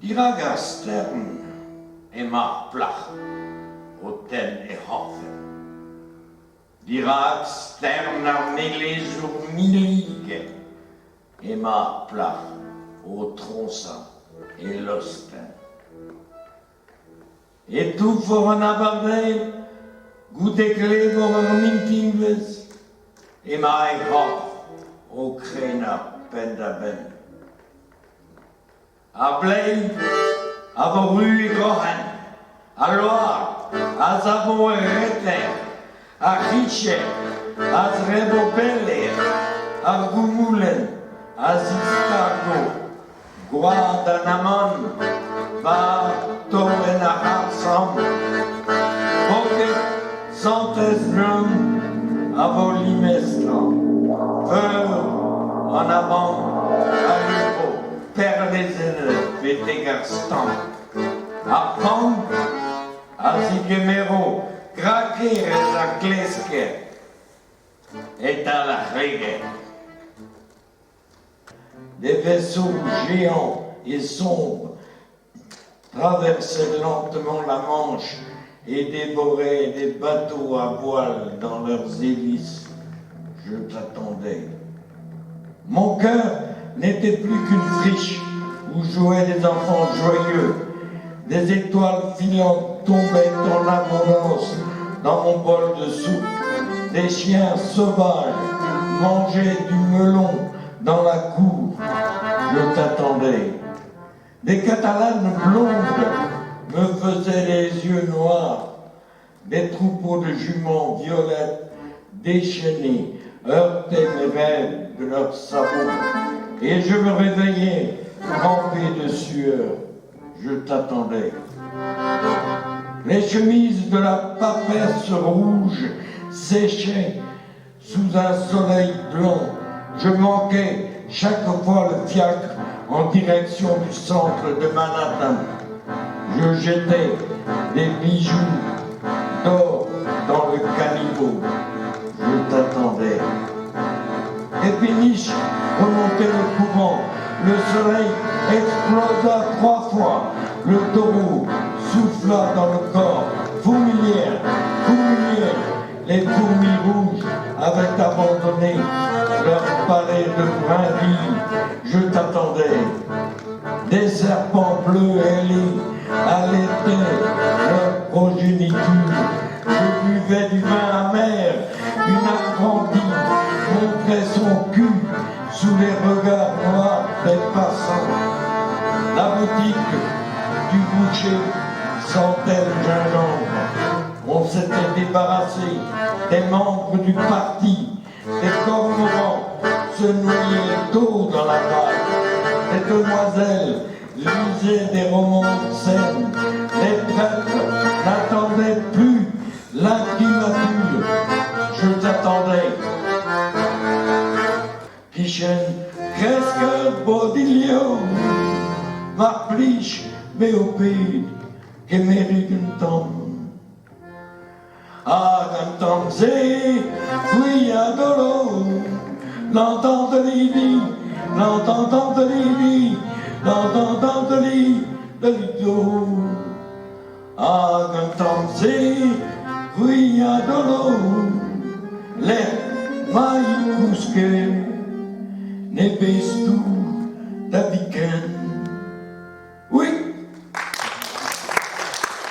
Die Ragerstern immer flach och den är haven. Die Ragerstern armés sur milige immer flach och tronsa et losten. Et tout for en abandé, goûter clé pour min tingles, et ma hof och krena pendaben. A Blaine, a Rue et Gohan, a Loire, a Zabo et Rétler, a Riche, a Zrebopelle, a Goumoulen, a Zistago, Guadanamon, va Torenahar Sam, Pocket, Santes Blum, a Volimestran, Feur, en avant, a Lupo. Per les élèves et des garçons, apprendre à Zigemero, craquer et à clesquer, et à la rigueur. Des vaisseaux géants et sombres traversaient lentement la Manche et dévoraient des bateaux à voile dans leurs hélices. Je t'attendais. Mon cœur n'était plus qu'une friche où jouaient des enfants joyeux. Des étoiles filantes tombaient en abondance dans mon bol de soupe. Des chiens sauvages mangeaient du melon dans la cour. Je t'attendais. Des catalanes blondes me faisaient les yeux noirs. Des troupeaux de juments violettes déchaînés heurtaient mes rêves de leurs sabots. Et je me réveillais, trempé de sueur. Je t'attendais. Les chemises de la papesse rouge séchaient sous un soleil blanc. Je manquais chaque fois le fiacre en direction du centre de Manhattan. Je jetais des bijoux d'or dans le caniveau. Je t'attendais. Les péniches remontaient le courant, le soleil explosa 3 fois, le taureau souffla dans le corps, fourmilière, les fourmis rouges avaient abandonné leur palais de brindilles, je t'attendais. Des serpents bleus ailés allaitaient leur progéniture, je buvais du vin amer, une apprentie montrait son cul sous les regards noirs des passants. La boutique du boucher sentait le gingembre. On s'était débarrassé des membres du parti. Des cormorans se noyaient d'eau dans la vague. Les demoiselles lisaient des romans de scène. Les prêtres n'attendaient plus l'inprimature. Je t'attendais. Kichen, Kresker, Bodilio, Marplich, Beoped, Kemerigentom. Agantom, c'est, oui, Adolo, l'entend de Lili, l'entend de Lili, l'entend de Lili, de Lido. Agantom, c'est, oui, Adolo, les maïkouske. Ne bist du, da wie